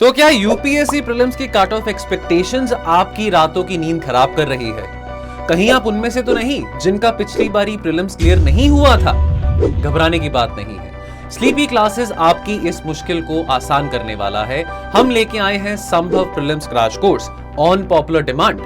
तो क्या UPSC prelims की कट ऑफ एक्सपेक्टेशंस आपकी रातों की नींद खराब कर रही है? कहीं आप उनमें से तो नहीं जिनका पिछली बारी प्रीलिम्स क्लियर नहीं हुआ था? घबराने की बात नहीं है। स्लीपी क्लासेस आपकी इस मुश्किल को आसान करने वाला है। हम लेके आए हैं संभव prelims crash course on popular demand.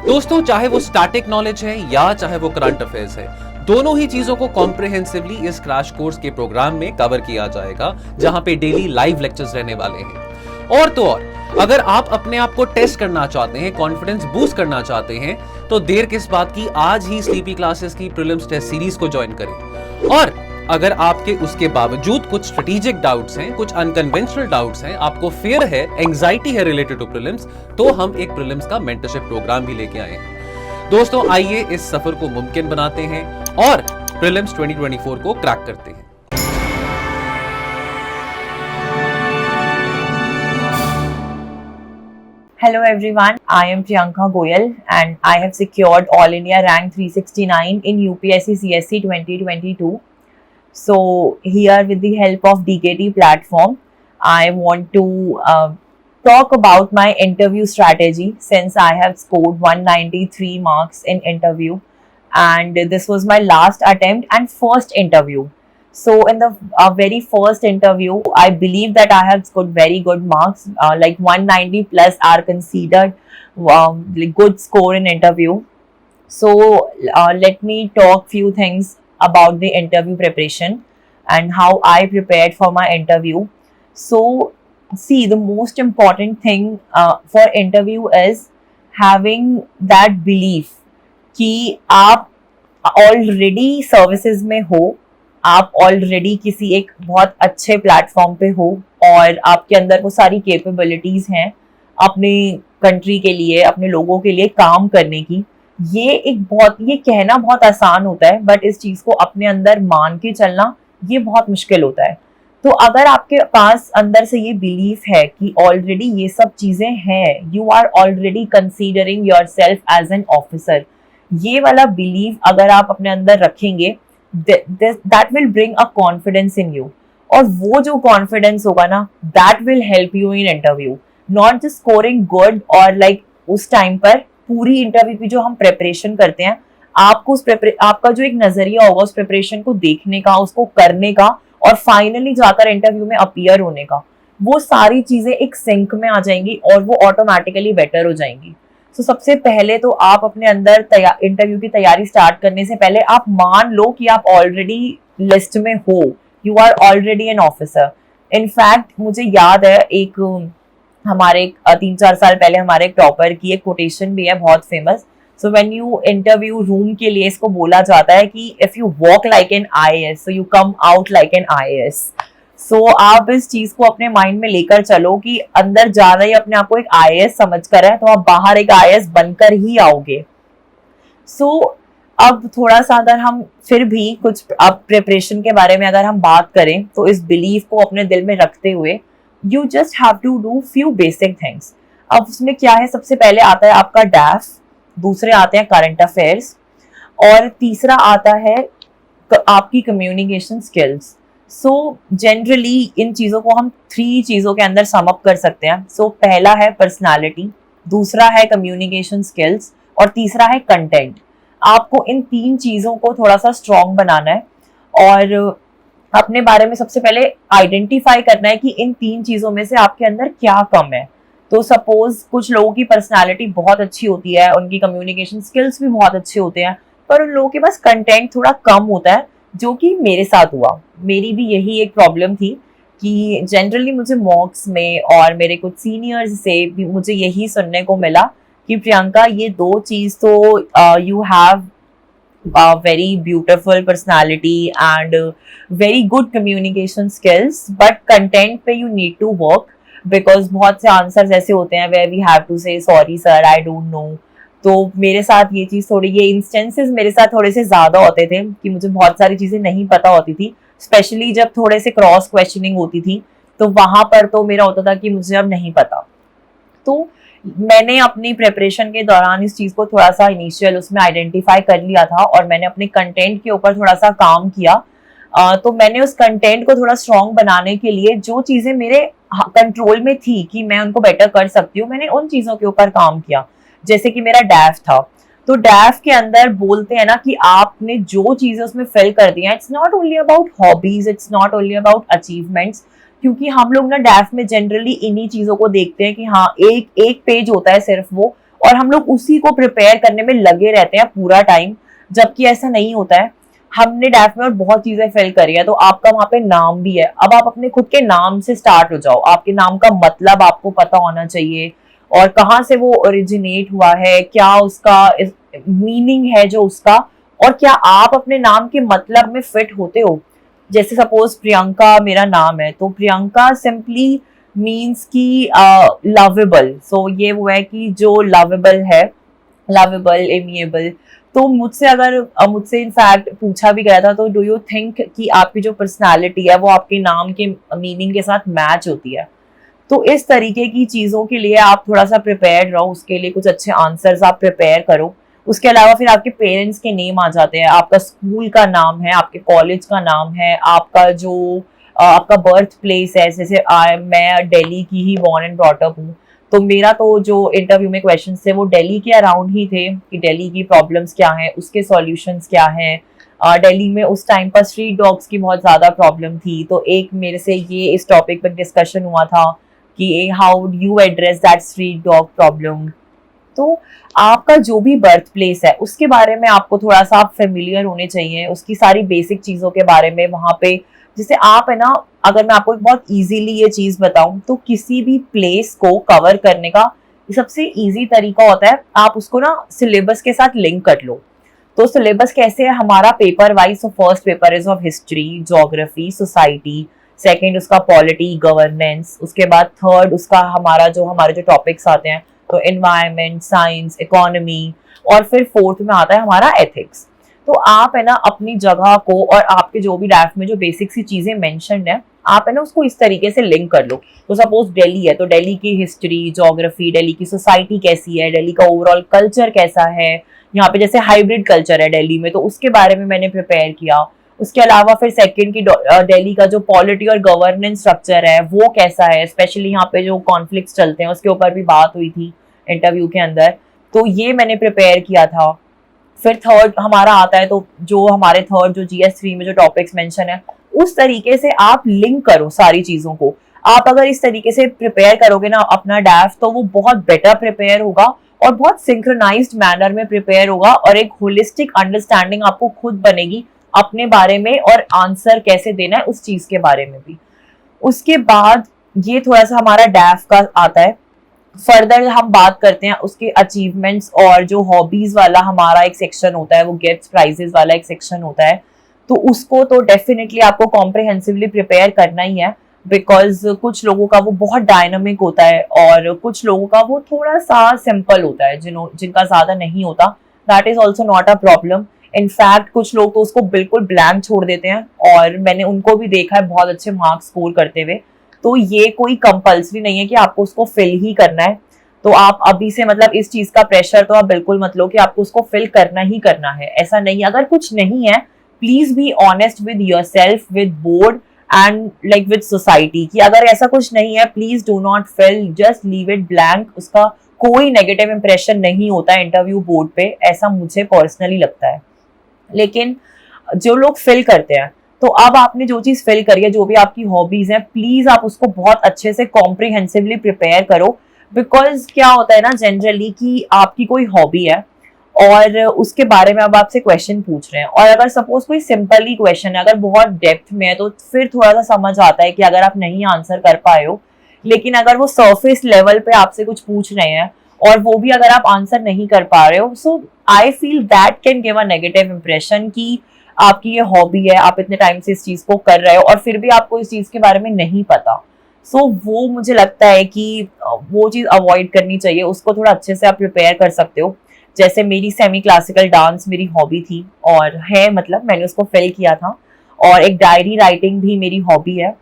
दोस्तों, चाहे वो स्टैटिक नॉलेज है या चाहे वो करंट अफेयर्स है, दोनों ही चीजों को कॉम्प्रिहेंसिवली इस क्रैश कोर्स के प्रोग्राम में कवर किया जाएगा, जहां पे डेली लाइव लेक्चर्स रहने वाले हैं। और तो और, अगर आप अपने आप को टेस्ट करना चाहते हैं, कॉन्फिडेंस बूस्ट करना चाहते हैं, तो देर किस बात की, आज ही स्लीपी क्लासेस की प्रीलिम्स टेस्ट सीरीज को ज्वाइन करें। और अगर आपके उसके बावजूद कुछ स्ट्रेटेजिक डाउट्स हैं, कुछ अनकन्वेंशनल डाउट्स हैं, आपको फियर है, एंजाइटी है रिलेटेड टू प्रीलिम्स, तो हम एक प्रीलिम्स का मेंटरशिप प्रोग्राम भी लेके आए हैं। दोस्तों, आइए इस सफर को मुमकिन बनाते हैं और प्रीलिम्स 2024 को क्रैक करते हैं। Hello everyone, I am Priyanka Goyal and I have secured All India Rank 369 in UPSC CSC 2022. So here with the help of DKT platform, I want to talk about my interview strategy since I have scored 193 marks in interview and this was my last attempt and first interview. So in the very first interview, I believe that I have scored very good marks, like 190 plus are considered like good score in interview. So let me talk few things about the interview preparation and how I prepared for my interview. So see, the most important thing for interview is having that belief कि आप already services में हो, आप already किसी एक बहुत अच्छे platform पे हो और आपके अंदर वो सारी कैपेबिलिटीज हैं अपने कंट्री के लिए, अपने लोगों के लिए काम करने की। ये कहना बहुत आसान होता है, बट इस चीज को अपने अंदर मान के चलना ये बहुत मुश्किल होता है। तो अगर आपके पास अंदर से ये बिलीफ है कि ऑलरेडी ये सब चीजें हैं, you are already considering yourself as an officer, ये वाला बिलीफ अगर आप अपने अंदर रखेंगे, that will bring a confidence in you. और वो जो confidence होगा ना, that will help you in interview, not just scoring good और like उस टाइम पर पूरी इंटरव्यू की जो हम प्रेपरेशन करते हैं, आपको आपका जो एक नजरिया होगा उस प्रेपरेशन को देखने का, उसको करने का और फाइनली जाकर इंटरव्यू में अपीयर होने का, वो सारी चीजें एक सिंक में आ जाएंगी और वो ऑटोमेटिकली बेटर हो जाएंगी। तो सबसे पहले तो आप अपने अंदर इंटरव्यू की तैयारी स्टार्ट करने से पहले आप मान लो कि आप ऑलरेडी लिस्ट में हो, you are already an officer. In fact मुझे याद है एक हमारे 3-4 साल पहले हमारे एक टॉपर की एक कोटेशन भी है बहुत famous. So when you interview room के लिए इसको बोला जाता है कि if you walk like an IAS so you come out like an IAS। सो आप इस चीज को अपने माइंड में लेकर चलो कि अंदर जाना ही अपने आप को एक IAS समझकर है, तो आप बाहर एक IAS बनकर ही आओगे। सो अब थोड़ा सा अगर हम फिर भी कुछ अब प्रिपरेशन के बारे में अगर हम बात करें, तो इस बिलीफ को अपने दिल में रखते हुए you just have to do few basic things. अब उसमें क्या है, सबसे पहले आता है आपका डैफ, दूसरे आते हैं करंट अफेयर्स और तीसरा आता है आपकी communication skills. So generally in चीज़ों को हम 3 चीज़ों के अंदर सम अप कर सकते हैं। सो पहला है पर्सनालिटी, दूसरा है कम्युनिकेशन स्किल्स और तीसरा है कंटेंट। आपको इन 3 चीज़ों को थोड़ा सा स्ट्रॉन्ग बनाना है और अपने बारे में सबसे पहले आइडेंटिफाई करना है कि इन 3 चीज़ों में से आपके अंदर क्या कम है। तो सपोज कुछ लोगों की पर्सनालिटी बहुत अच्छी होती है, उनकी कम्युनिकेशन स्किल्स भी बहुत अच्छे होते हैं, पर उन लोगों के पास कंटेंट थोड़ा कम होता है, जो कि मेरे साथ हुआ। मेरी भी यही एक प्रॉब्लम थी कि जनरली मुझे मॉक्स में और मेरे कुछ सीनियर्स से भी मुझे यही सुनने को मिला कि प्रियंका, ये 2 चीज़ तो you have very beautiful personality and very good communication skills, but content पे you need to work, because बहुत से आंसर्स ऐसे होते हैं where we have to say sorry sir I don't know. तो मेरे साथ ये चीज़ ये इंस्टेंसेस मेरे साथ थोड़े से ज़्यादा होते थे कि मुझे बहुत सारी चीज़ें नहीं पता होती थी, स्पेशली जब थोड़े से क्रॉस क्वेश्चनिंग होती थी, तो वहाँ पर तो मेरा होता था कि मुझे अब नहीं पता। तो मैंने अपनी प्रिपरेशन के दौरान इस चीज़ को थोड़ा सा इनिशियल उसमें आइडेंटिफाई कर लिया था और मैंने अपने कंटेंट के ऊपर थोड़ा सा काम किया। तो मैंने उस कंटेंट को थोड़ा स्ट्रॉन्ग बनाने के लिए जो चीज़ें मेरे कंट्रोल में थी कि मैं उनको बेटर कर सकती हूँ, मैंने उन चीजों के ऊपर काम किया। जैसे कि मेरा डैफ था, तो डैफ के अंदर बोलते हैं ना कि आपने जो चीजें उसमें फिल कर दी हैं, it's not only about hobbies, it's not only about achievements, क्योंकि हम लोग ना डैफ में जनरली इन्हीं चीजों को देखते हैं कि हाँ एक एक पेज होता है सिर्फ वो, और हम लोग उसी को प्रिपेयर करने में लगे रहते हैं पूरा टाइम, जबकि ऐसा नहीं होता है। हमने डैफ में और बहुत चीजें फिल करी है, तो आपका वहां पे नाम भी है। अब आप अपने खुद के नाम से स्टार्ट हो जाओ, आपके नाम का मतलब आपको पता होना चाहिए, और कहाँ से वो ओरिजिनेट हुआ है, क्या उसका मीनिंग है जो उसका, और क्या आप अपने नाम के मतलब में फिट होते हो। जैसे सपोज प्रियंका मेरा नाम है, तो प्रियंका सिंपली मीन्स की लवेबल, सो ये वो है कि जो लवेबल है, लवेबल, एमिएबल। तो मुझसे अगर मुझसे इनफैक्ट पूछा भी गया था, तो डू यू थिंक कि आपकी जो पर्सनालिटी है वो आपके नाम के मीनिंग के साथ मैच होती है। तो इस तरीके की चीज़ों के लिए आप थोड़ा सा प्रिपेयर्ड रहो, उसके लिए कुछ अच्छे आंसर्स आप प्रिपेयर करो। उसके अलावा फिर आपके पेरेंट्स के नेम आ जाते हैं, आपका स्कूल का नाम है, आपके कॉलेज का नाम है, आपका जो आपका बर्थ प्लेस है। जैसे मैं दिल्ली की ही बॉर्न एंड ब्रॉट अप हूँ, तो मेरा तो जो इंटरव्यू में क्वेश्चन थे वो दिल्ली के अराउंड ही थे कि दिल्ली की प्रॉब्लम्स क्या हैं, उसके सॉल्यूशंस क्या हैं। दिल्ली में उस टाइम पर स्ट्रीट डॉग्स की बहुत ज़्यादा प्रॉब्लम थी, तो एक मेरे से ये इस टॉपिक पर डिस्कशन हुआ था कि how you address that street dog problem. तो आपका जो भी बर्थ प्लेस है उसके बारे में आपको थोड़ा सा आप फेमिलियर होने चाहिए, उसकी सारी बेसिक चीज़ों के बारे में वहाँ पे। जैसे आप है ना, अगर मैं आपको एक बहुत इजीली ये चीज़ बताऊं, तो किसी भी प्लेस को कवर करने का सबसे इजी तरीका होता है, आप उसको ना सिलेबस के साथ लिंक कर लो। तो सिलेबस कैसे है हमारा, पेपर वाइज। तो first paper is of history, geography, society, second उसका पॉलिटी, गवर्नेंस, उसके बाद थर्ड उसका हमारे जो टॉपिक्स आते हैं, तो एनवायरनमेंट, साइंस, इकोनॉमी, और फिर फोर्थ में आता है हमारा एथिक्स। तो आप है ना अपनी जगह को और आपके जो भी ड्राफ्ट में जो बेसिक सी चीजें मेंशन्ड है, आप है ना उसको इस तरीके से लिंक कर लो। तो सपोज दिल्ली है, तो दिल्ली की हिस्ट्री, ज्योग्राफी, दिल्ली की सोसाइटी कैसी है, दिल्ली का ओवरऑल कल्चर कैसा है, यहाँ पे जैसे हाइब्रिड कल्चर है दिल्ली में, तो उसके बारे में मैंने प्रिपेयर किया। उसके अलावा फिर सेकंड की दिल्ली का जो पॉलिटी और गवर्नेंस स्ट्रक्चर है वो कैसा है, स्पेशली यहाँ पे जो कॉन्फ्लिक्ट्स चलते हैं उसके ऊपर भी बात हुई थी इंटरव्यू के अंदर, तो ये मैंने प्रिपेयर किया था। फिर थर्ड हमारा आता है, तो जो हमारे थर्ड जो GS3 में जो टॉपिक्स मेंशन है, उस तरीके से आप लिंक करो सारी चीजों को। आप अगर इस तरीके से प्रिपेयर करोगे ना अपना डैफ, तो वो बहुत बेटर प्रिपेयर होगा और बहुत सिंक्रोनाइज्ड मैनर में प्रिपेयर होगा, और एक होलिस्टिक अंडरस्टैंडिंग आपको खुद बनेगी अपने बारे में, और आंसर कैसे देना है उस चीज के बारे में भी। उसके बाद ये थोड़ा सा हमारा डैफ का आता है। फर्दर हम बात करते हैं उसके अचीवमेंट्स, और जो हॉबीज वाला हमारा एक सेक्शन होता है, वो गिफ्ट्स प्राइजेस वाला एक सेक्शन होता है, तो उसको तो डेफिनेटली आपको कॉम्प्रिहेंसिवली प्रिपेयर करना ही है, बिकॉज कुछ लोगों का वो बहुत डायनामिक होता है और कुछ लोगों का वो थोड़ा सा सिंपल होता है, जिनका ज्यादा नहीं होता। That is also not a problem. In fact कुछ लोग तो उसको बिल्कुल ब्लैंक छोड़ देते हैं, और मैंने उनको भी देखा है बहुत अच्छे मार्क्स स्कोर करते हुए। तो ये कोई कंपल्सरी नहीं है कि आपको उसको फिल ही करना है। तो आप अभी से मतलब इस चीज का प्रेशर तो आप बिल्कुल मत लो कि आपको उसको फिल करना ही करना है, ऐसा नहीं। अगर कुछ नहीं है, please be honest with yourself, with board and like with society, कि अगर ऐसा कुछ नहीं है please do not fill, just leave it blank. उसका कोई नेगेटिव इंप्रेशन नहीं होता है इंटरव्यू बोर्ड पे, ऐसा मुझे पर्सनली लगता है। लेकिन जो लोग फिल करते हैं, तो अब आपने जो चीज फिल करी है, जो भी आपकी हॉबीज हैं, प्लीज आप उसको बहुत अच्छे से कॉम्प्रिहेंसिवली प्रिपेयर करो। बिकॉज क्या होता है ना जनरली कि आपकी कोई हॉबी है और उसके बारे में अब आपसे क्वेश्चन पूछ रहे हैं, और अगर सपोज कोई सिंपल ही क्वेश्चन है, अगर बहुत डेप्थ में है, तो फिर थोड़ा सा समझ आता है कि अगर आप नहीं आंसर कर पाए हो। लेकिन अगर वो सरफेस लेवल पे आपसे कुछ पूछ रहे हैं और वो भी अगर आप आंसर नहीं कर पा रहे हो, so I feel that can give a negative impression कि आपकी ये हॉबी है, आप इतने टाइम से इस चीज को कर रहे हो और फिर भी आपको इस चीज के बारे में नहीं पता। सो वो मुझे लगता है कि वो चीज अवॉइड करनी चाहिए, उसको थोड़ा अच्छे से आप प्रिपेयर कर सकते हो। जैसे मेरी सेमी क्लासिकल डांस मेरी हॉबी थी और है, मतलब मैंने उसको फिल किया था, और एक डायरी राइटिंग भी मेरी हॉबी है,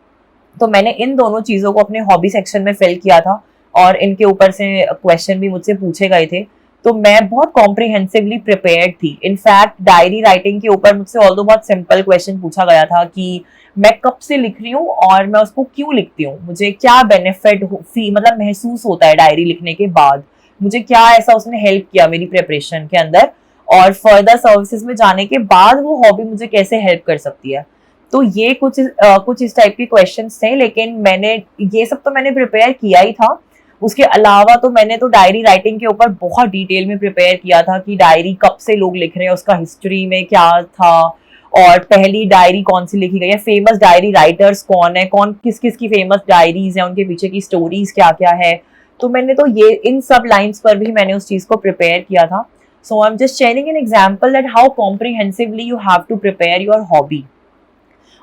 तो मैंने इन दोनों चीज़ों को अपने हॉबी सेक्शन में फिल किया था, और इनके ऊपर से क्वेश्चन भी मुझसे पूछे गए थे। तो मैं बहुत कॉम्प्रिहेंसिवली प्रिपेयर्ड थी। इनफैक्ट डायरी राइटिंग के ऊपर मुझसे ऑल्दो बहुत सिंपल क्वेश्चन पूछा गया था कि मैं कब से लिख रही हूँ और मैं उसको क्यों लिखती हूँ, मुझे क्या बेनिफिट मतलब महसूस होता है डायरी लिखने के बाद, मुझे क्या ऐसा उसने हेल्प किया मेरी प्रिपरेशन के अंदर, और फर्दर सर्विसेज में जाने के बाद वो हॉबी मुझे कैसे हेल्प कर सकती है। तो ये कुछ इस टाइप के क्वेश्चंस थे, लेकिन मैंने ये सब तो मैंने प्रिपेयर किया ही था। उसके अलावा तो मैंने तो डायरी राइटिंग के ऊपर बहुत डिटेल में प्रिपेयर किया था कि डायरी कब से लोग लिख रहे हैं, उसका हिस्ट्री में क्या था, और पहली डायरी कौन सी लिखी गई है, फेमस डायरी राइटर्स कौन है, कौन किस किस की फेमस डायरीज है, उनके पीछे की स्टोरीज क्या क्या है। तो मैंने तो ये इन सब लाइन्स पर भी मैंने उस चीज को प्रिपेयर किया था। So I am just sharing an example that how comprehensively you have to prepare your hobby.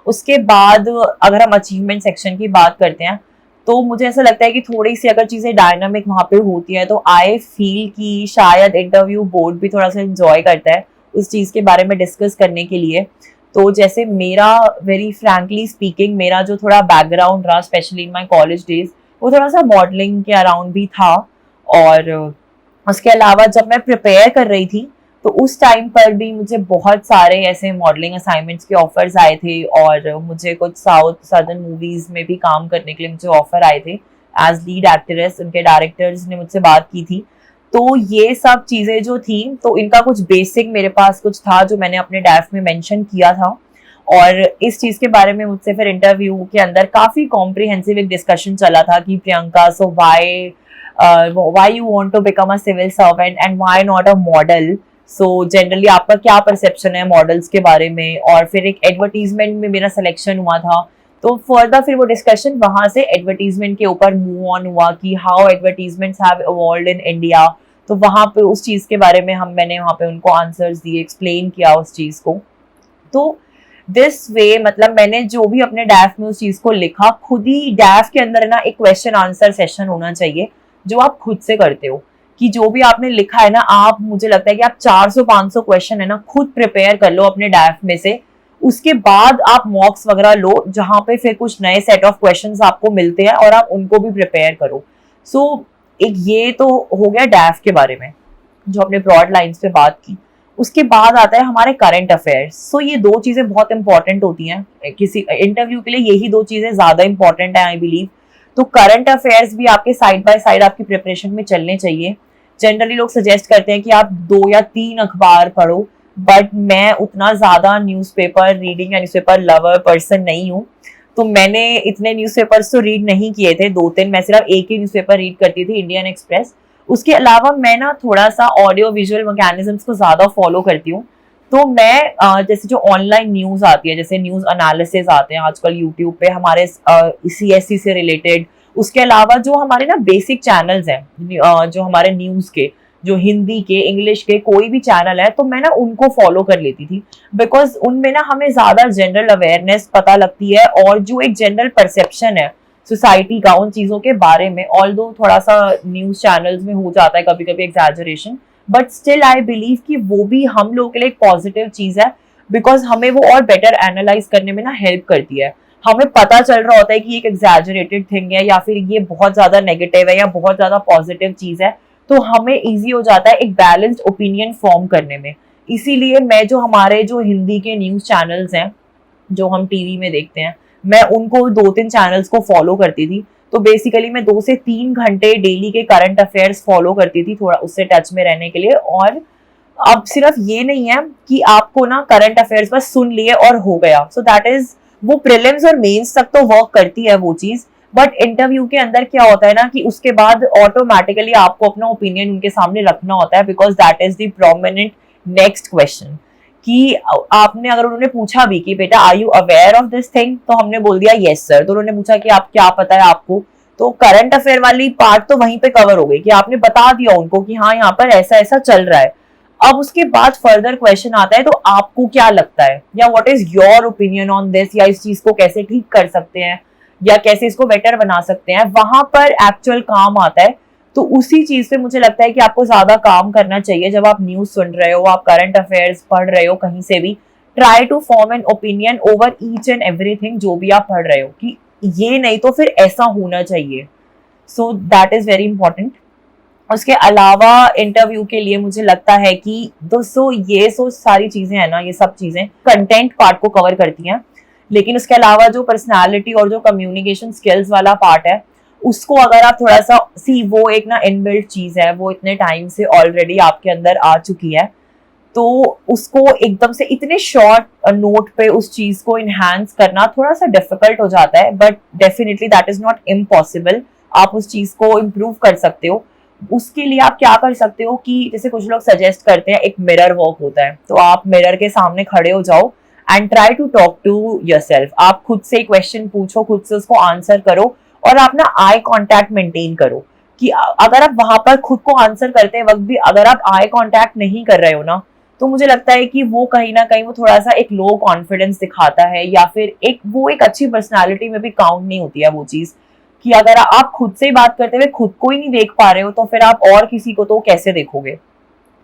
उसके बाद अगर हम अचीवमेंट सेक्शन की बात करते हैं, तो मुझे ऐसा लगता है कि थोड़ी सी अगर चीज़ें डायनामिक वहाँ पे होती है तो आई फील कि शायद इंटरव्यू बोर्ड भी थोड़ा सा इंजॉय करता है उस चीज़ के बारे में डिस्कस करने के लिए। तो जैसे मेरा वेरी फ्रैंकली स्पीकिंग मेरा जो थोड़ा बैकग्राउंड रहा specially in my college days, वो थोड़ा सा मॉडलिंग के अराउंड भी था। और उसके अलावा जब मैं प्रिपेयर कर रही थी तो उस टाइम पर भी मुझे बहुत सारे ऐसे मॉडलिंग असाइनमेंट्स के ऑफर्स आए थे, और मुझे कुछ साउदर्न मूवीज में भी काम करने के लिए मुझे ऑफर आए थे एज लीड एक्ट्रेस। उनके डायरेक्टर्स ने मुझसे बात की थी। तो ये सब चीज़ें जो थी, तो इनका कुछ बेसिक मेरे पास कुछ था जो मैंने अपने डैफ में मेंशन किया था। और इस चीज़ के बारे में मुझसे फिर इंटरव्यू के अंदर काफ़ी कॉम्प्रिहेंसिव एक डिस्कशन चला था कि Priyanka, so why you want to become a civil servant and why not a model. So generally आपका क्या परसेप्शन है मॉडल्स के बारे में। और फिर एक एडवर्टीजमेंट में मेरा सिलेक्शन हुआ था, तो फर्दर फिर वो डिस्कशन वहां से एडवर्टीजमेंट के ऊपर मूव ऑन हुआ कि how advertisements have evolved in India. तो वहां पे उस चीज के बारे में मैंने वहां पे उनको आंसर्स दिए, एक्सप्लेन किया उस चीज को। तो दिस वे मतलब मैंने जो भी अपने डैफ में उस चीज को लिखा, खुद ही डैफ के अंदर ना एक क्वेश्चन आंसर सेशन होना चाहिए जो आप खुद से करते हो, कि जो भी आपने लिखा है ना, आप मुझे लगता है कि आप 400-500 क्वेश्चन है ना खुद प्रिपेयर कर लो अपने डैफ में से। उसके बाद आप मॉक्स वगैरह लो जहां पे फिर कुछ नए सेट ऑफ क्वेश्चंस आपको मिलते हैं और आप उनको भी प्रिपेयर करो। सो एक ये तो हो गया डैफ के बारे में जो अपने ब्रॉड लाइंस पे बात की। उसके बाद आता है हमारे करंट अफेयर्स। सो ये दो चीजें बहुत इंपॉर्टेंट होती हैं किसी इंटरव्यू के लिए, यही दो चीजें ज्यादा इंपॉर्टेंट है आई बिलीव। तो करंट अफेयर्स भी आपके साइड बाय साइड आपकी प्रिपरेशन में चलने चाहिए। जनरली लोग सजेस्ट करते हैं कि आप 2 या 3 अखबार पढ़ो, बट मैं उतना ज्यादा न्यूज़पेपर रीडिंग या न्यूज़पेपर लवर पर्सन नहीं हूँ। तो मैंने इतने न्यूज़पेपर्स तो रीड नहीं किए थे, 2-3, मैं सिर्फ एक ही न्यूज़पेपर रीड करती थी, इंडियन एक्सप्रेस। उसके अलावा मैं ना थोड़ा सा ऑडियो विजुअल मैकेनिज्म्स को ज्यादा फॉलो करती हूँ। तो मैं जैसे जो ऑनलाइन न्यूज आती है, जैसे न्यूज एनालिसिस आते हैं आजकल यूट्यूब पे हमारे CSC से रिलेटेड, उसके अलावा जो हमारे ना बेसिक चैनल्स हैं जो हमारे न्यूज के, जो हिंदी के, इंग्लिश के कोई भी चैनल है, तो मैं ना उनको फॉलो कर लेती थी, बिकॉज उनमें ना हमें ज्यादा जनरल अवेयरनेस पता लगती है और जो एक जनरल परसेप्शन है सोसाइटी का उन चीजों के बारे में, ऑल्दो थोड़ा सा न्यूज चैनल्स में हो जाता है कभी कभी exaggeration, but still I believe कि वो भी हम लोगों के लिए एक पॉजिटिव चीज है, बिकॉज हमें वो और बेटर एनालाइज करने में ना हेल्प करती है। हमें पता चल रहा होता है कि एक एग्जैजरेटेड थिंग है या फिर ये बहुत ज्यादा नेगेटिव है या बहुत ज्यादा पॉजिटिव चीज है, तो हमें इजी हो जाता है एक बैलेंस्ड ओपिनियन फॉर्म करने में। इसीलिए मैं जो हमारे जो हिंदी के न्यूज चैनल्स हैं जो हम टीवी में देखते हैं, मैं उनको 2-3 चैनल्स को फॉलो करती थी। तो बेसिकली मैं 2 से 3 घंटे डेली के करंट अफेयर्स फॉलो करती थी, थोड़ा उससे टच में रहने के लिए। और अब सिर्फ ये नहीं है कि आपको ना करंट अफेयर्स बस सुन लिए और हो गया, सो दैट इज वो प्रीलिम्स और मेंस तक तो वर्क करती है वो चीज, बट इंटरव्यू के अंदर क्या होता है ना कि उसके बाद ऑटोमेटिकली आपको अपना ओपिनियन उनके सामने रखना होता है, because that is the prominent next question. कि आपने अगर उन्होंने पूछा भी कि बेटा are you aware of this thing, तो हमने बोल दिया यस सर, तो उन्होंने पूछा कि आप क्या पता है आपको, तो करंट अफेयर वाली पार्ट तो वहीं पे कवर हो गई कि आपने बता दिया उनको कि हाँ यहाँ पर ऐसा ऐसा चल रहा है। अब उसके बाद फर्दर क्वेश्चन आता है, तो आपको क्या लगता है या what is your opinion on this, या इस चीज को कैसे ठीक कर सकते हैं या कैसे इसको बेटर बना सकते हैं, वहां पर एक्चुअल काम आता है। तो उसी चीज से मुझे लगता है कि आपको ज्यादा काम करना चाहिए जब आप न्यूज सुन रहे हो, आप करंट अफेयर्स पढ़ रहे हो, कहीं से भी try to form an opinion over each and everything जो भी आप पढ़ रहे हो, कि ये नहीं तो फिर ऐसा होना चाहिए। So that is very important. उसके अलावा इंटरव्यू के लिए मुझे लगता है कि दोस्तों ये सारी चीजें है ना, ये सब चीजें कंटेंट पार्ट को कवर करती हैं, लेकिन उसके अलावा जो पर्सनालिटी और जो कम्युनिकेशन स्किल्स वाला पार्ट है उसको अगर आप थोड़ा सा वो एक ना इनबिल्ट चीज है, वो इतने टाइम से ऑलरेडी आपके अंदर आ चुकी है, तो उसको एकदम से इतने शॉर्ट नोट पे उस चीज को इनहांस करना थोड़ा सा डिफिकल्ट हो जाता है, but definitely that is not impossible. आप उस चीज को इम्प्रूव कर सकते हो। उसके लिए आप क्या कर सकते हो कि जैसे कुछ लोग सजेस्ट करते हैं एक मिरर वॉक होता है, तो आप मिरर के सामने खड़े हो जाओ and try to talk to yourself. आप खुद से क्वेश्चन पूछो, खुद से उसको आंसर करो और आप ना आई कांटेक्ट मेंटेन करो कि अगर आप वहां पर खुद को आंसर करते वक्त भी अगर आप आई कांटेक्ट नहीं कर रहे हो ना, तो मुझे लगता है कि वो कहीं ना कहीं वो थोड़ा सा एक लो कॉन्फिडेंस दिखाता है, या फिर एक अच्छी पर्सनालिटी में भी काउंट नहीं होती है वो चीज कि अगर आप खुद से बात करते हुए खुद को ही नहीं देख पा रहे हो तो फिर आप और किसी को तो कैसे देखोगे।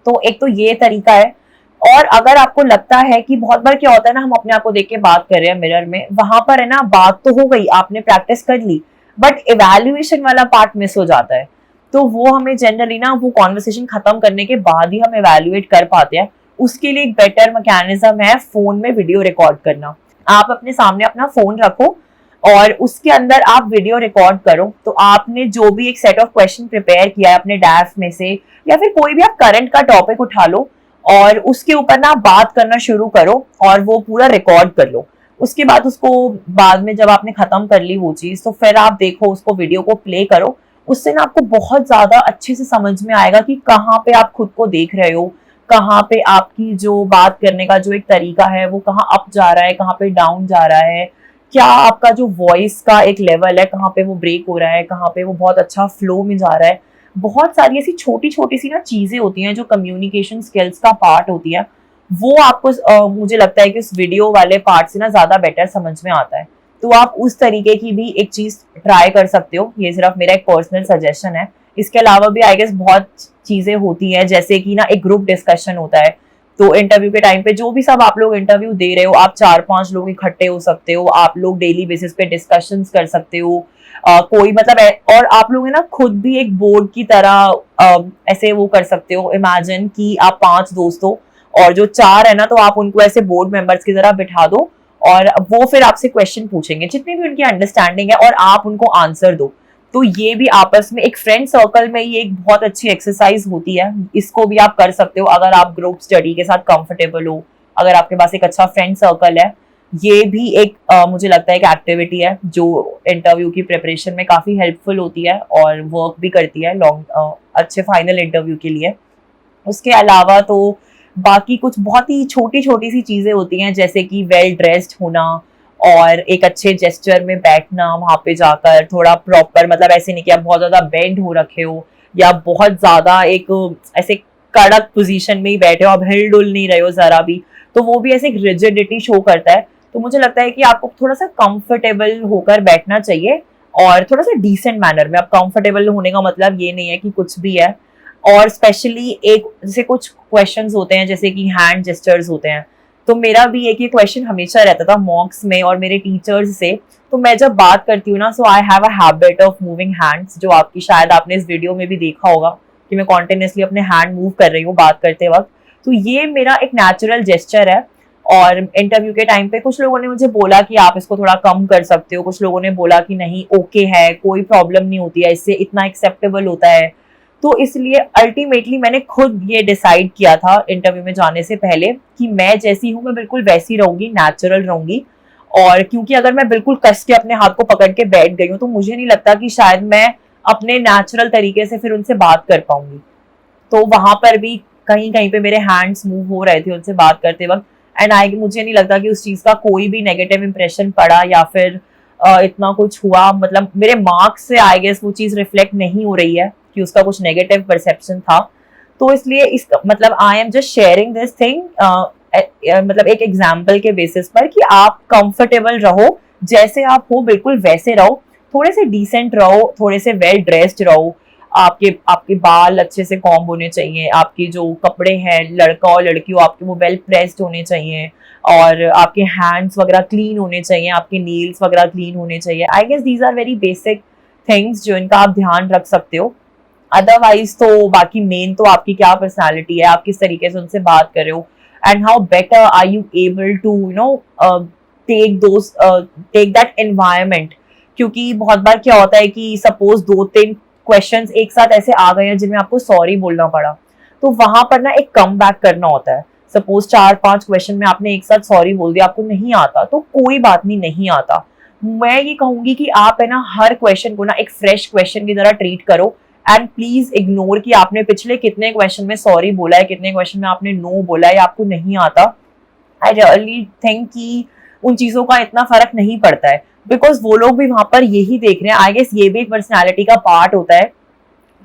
तो एक तो ये तरीका है। और अगर आपको लगता है कि बहुत बार क्या होता है ना, हम अपने आप को देख के बात कर रहे हैं मिरर में, वहां पर है ना बात तो हो गई, आपने प्रैक्टिस कर ली, बट इवैल्यूएशन वाला पार्ट मिस हो जाता है। तो वो हमें जनरली ना वो कॉन्वर्सेशन खत्म करने के बाद ही हम इवैल्यूएट कर पाते हैं। उसके लिए एक बेटर मैकेनिज्म है फोन में वीडियो रिकॉर्ड करना। आप अपने सामने अपना फोन रखो और उसके अंदर आप वीडियो रिकॉर्ड करो। तो आपने जो भी एक सेट ऑफ क्वेश्चन प्रिपेयर किया है अपने डैफ में से, या फिर कोई भी आप करंट का टॉपिक उठा लो और उसके ऊपर ना बात करना शुरू करो और वो पूरा रिकॉर्ड कर लो। उसके बाद उसको बाद में जब आपने खत्म कर ली वो चीज, तो फिर आप देखो उसको वीडियो को प्ले करो। उससे ना आपको बहुत ज्यादा अच्छे से समझ में आएगा कि कहाँ पे आप खुद को देख रहे हो, कहाँ पे आपकी जो बात करने का जो एक तरीका है वो कहाँ अप जा रहा है, कहाँ पे डाउन जा रहा है, क्या आपका जो वॉइस का एक लेवल है कहाँ पे वो ब्रेक हो रहा है, कहाँ पे वो बहुत अच्छा फ्लो में जा रहा है। बहुत सारी ऐसी छोटी छोटी सी ना चीजें होती हैं जो कम्युनिकेशन स्किल्स का पार्ट होती है, वो आपको मुझे लगता है कि उस वीडियो वाले पार्ट से ना ज्यादा बेटर समझ में आता है। तो आप उस तरीके की भी एक चीज ट्राई कर सकते हो। ये सिर्फ मेरा एक पर्सनल सजेशन है। इसके अलावा भी आई गेस बहुत चीजें होती हैं, जैसे कि ना एक ग्रुप डिस्कशन होता है। तो इंटरव्यू के टाइम पे जो भी सब आप लोग इंटरव्यू दे रहे हो, आप 4-5 लोग इकट्ठे हो सकते हो, आप लोग डेली बेसिस पे डिस्कशंस कर सकते हो। कोई मतलब और आप लोग है ना खुद भी एक बोर्ड की तरह ऐसे वो कर सकते हो, इमेजिन कि आप 5 दोस्त हो और जो 4 है ना, तो आप उनको ऐसे बोर्ड मेंबर्स की तरह बिठा दो और वो फिर आपसे क्वेश्चन पूछेंगे जितनी भी उनकी अंडरस्टैंडिंग है और आप उनको आंसर दो। तो ये भी आपस में एक फ्रेंड सर्कल में ये एक बहुत अच्छी एक्सरसाइज होती है। इसको भी आप कर सकते हो अगर आप ग्रुप स्टडी के साथ कंफर्टेबल हो, अगर आपके पास एक अच्छा फ्रेंड सर्कल है। ये भी एक मुझे लगता है एक एक्टिविटी है जो इंटरव्यू की प्रिपरेशन में काफी हेल्पफुल होती है और वर्क भी करती है अच्छे फाइनल इंटरव्यू के लिए। उसके अलावा तो बाकी कुछ बहुत ही छोटी छोटी सी चीजें होती हैं, जैसे कि वेल ड्रेस्ड होना और एक अच्छे जेस्चर में बैठना वहां पे जाकर, थोड़ा प्रॉपर, मतलब ऐसे नहीं कि आप बहुत ज्यादा बेंड हो रखे हो या बहुत ज्यादा एक ऐसे कड़क पोजीशन में ही बैठे हो, आप हिल डुल नहीं रहे हो जरा भी, तो वो भी ऐसे एक रिजिडिटी शो करता है। तो मुझे लगता है कि आपको थोड़ा सा कंफर्टेबल होकर बैठना चाहिए और थोड़ा सा डिसेंट मैनर में। अब कंफर्टेबल होने का मतलब ये नहीं है कि कुछ भी है। और स्पेशली एक जैसे कुछ क्वेश्चंस होते हैं जैसे कि हैंड जेस्चर्स होते हैं, तो मेरा भी एक ये क्वेश्चन हमेशा रहता था मॉक्स में और मेरे टीचर्स से। तो मैं जब बात करती हूँ ना, so I have a habit of moving hands, जो आपकी शायद आपने इस वीडियो में भी देखा होगा कि मैं कॉन्टिन्यूसली अपने हैंड मूव कर रही हूँ बात करते वक्त। तो ये मेरा एक नेचुरल जेस्चर है। और इंटरव्यू के टाइम पे कुछ लोगों ने मुझे बोला कि आप इसको थोड़ा कम कर सकते हो, कुछ लोगों ने बोला कि नहीं ओके है, कोई प्रॉब्लम नहीं होती है इससे, इतना एक्सेप्टेबल होता है। तो इसलिए अल्टीमेटली मैंने खुद ये डिसाइड किया था इंटरव्यू में जाने से पहले कि मैं जैसी हूँ मैं बिल्कुल वैसी रहूंगी, नेचुरल रहूंगी। और क्योंकि अगर मैं बिल्कुल कस के अपने हाथ को पकड़ के बैठ गई हूँ तो मुझे नहीं लगता कि शायद मैं अपने नेचुरल तरीके से फिर उनसे बात कर पाऊंगी। तो वहां पर भी कहीं कहीं पे मेरे हैंड्स मूव हो रहे थे उनसे बात करते वक्त, एंड मुझे नहीं लगता कि उस चीज का कोई भी नेगेटिव इंप्रेशन पड़ा या फिर इतना कुछ हुआ। मतलब मेरे मार्क्स से आई गेस वो चीज रिफ्लेक्ट नहीं हो रही है कि उसका कुछ नेगेटिव परसेप्शन था। तो इसलिए इस मतलब आई am just sharing this thing मतलब एक एग्जाम्पल के बेसिस पर कि आप कंफर्टेबल रहो, जैसे आप हो बिल्कुल वैसे रहो, थोड़े से डिसेंट रहो, थोड़े से वेल ड्रेस्ड रहो। आपके बाल अच्छे से कॉम्ब होने चाहिए, आपके जो कपड़े हैं लड़का और लड़की हो आपके वो वेल प्रेस्ड होने चाहिए, और आपके हैंड्स वगैरह क्लीन होने चाहिए, आपके नील्स वगैरह क्लीन होने चाहिए। I guess these are very basic things जो इनका आप ध्यान रख सकते हो। अदरवाइज तो बाकी मेन तो आपकी क्या पर्सनालिटी है, आप किस तरीके से उनसे बात कर रहे हो, and how better are you able to take that environment. क्योंकि बहुत बार क्या होता है कि सपोज 2-3 क्वेश्चंस एक साथ ऐसे आ गए हैं जिनमें आपको सॉरी बोलना पड़ा, तो वहां पर ना एक कम बैक करना होता है। सपोज 4-5 क्वेश्चन में आपने एक साथ सॉरी बोल दिया, आपको नहीं आता तो कोई बात नहीं, नहीं आता। मैं ये कहूंगी कि आप है ना हर क्वेश्चन को ना एक फ्रेश क्वेश्चन की तरह ट्रीट करो, एंड प्लीज इग्नोर कि आपने पिछले कितने क्वेश्चन में सॉरी बोला है, कितने क्वेश्चन में आपने नो बोला है या आपको नहीं आता। आई रियली थिंक कि उन चीजों का इतना फर्क नहीं पड़ता है, बिकॉज वो लोग भी वहां पर यही देख रहे हैं। आई गेस ये भी एक पर्सनैलिटी का पार्ट होता है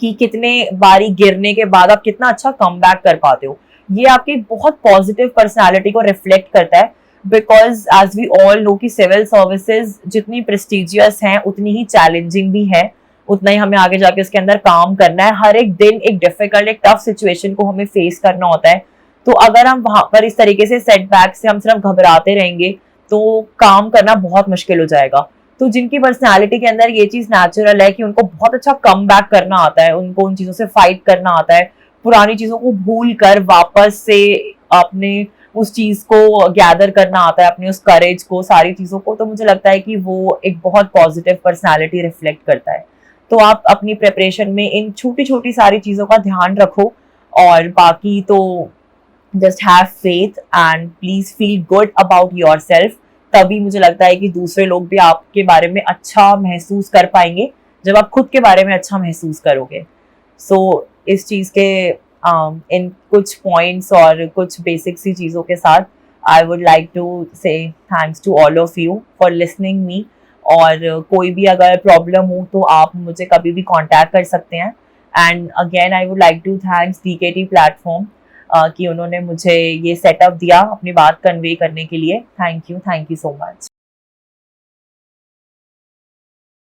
कि कितने बारी गिरने के बाद आप कितना अच्छा कम बैक कर पाते हो। ये आपकी बहुत पॉजिटिव पर्सनैलिटी को रिफ्लेक्ट करता है, because as we all know कि सिविल सर्विसेज जितनी प्रेस्टिजियस हैं उतनी ही चैलेंजिंग भी है, उतना ही हमें आगे जाके उसके अंदर काम करना है। हर एक दिन एक डिफिकल्ट, एक टफ सिचुएशन को हमें फेस करना होता है। तो अगर हम वहां पर इस तरीके से सेटबैक से हम सिर्फ घबराते रहेंगे तो काम करना बहुत मुश्किल हो जाएगा। तो जिनकी पर्सनालिटी के अंदर ये चीज नेचुरल है कि उनको बहुत अच्छा कम बैक करना आता है, उनको उन चीजों से फाइट करना आता है, पुरानी चीजों को भूल कर वापस से अपने उस चीज को गैदर करना आता है, अपने उस करेज को, सारी चीजों को, तो मुझे लगता है कि वो एक बहुत पॉजिटिव पर्सनालिटी रिफ्लेक्ट करता है। तो आप अपनी प्रिपरेशन में इन छोटी छोटी सारी चीजों का ध्यान रखो, और बाकी तो just have faith and please feel good about your self. तभी मुझे लगता है कि दूसरे लोग भी आपके बारे में अच्छा महसूस कर पाएंगे जब आप खुद के बारे में अच्छा महसूस करोगे। सो इस चीज के इन कुछ पॉइंट्स और कुछ बेसिक सी चीज़ों के साथ I would like to say thanks to all of you for listening me. और कोई भी अगर प्रॉब्लम हो तो आप मुझे कभी भी कांटेक्ट कर सकते हैं। And again I would like to thanks DKT platform कि उन्होंने मुझे ये सेटअप दिया अपनी बात कन्वे करने के लिए। Thank you so much.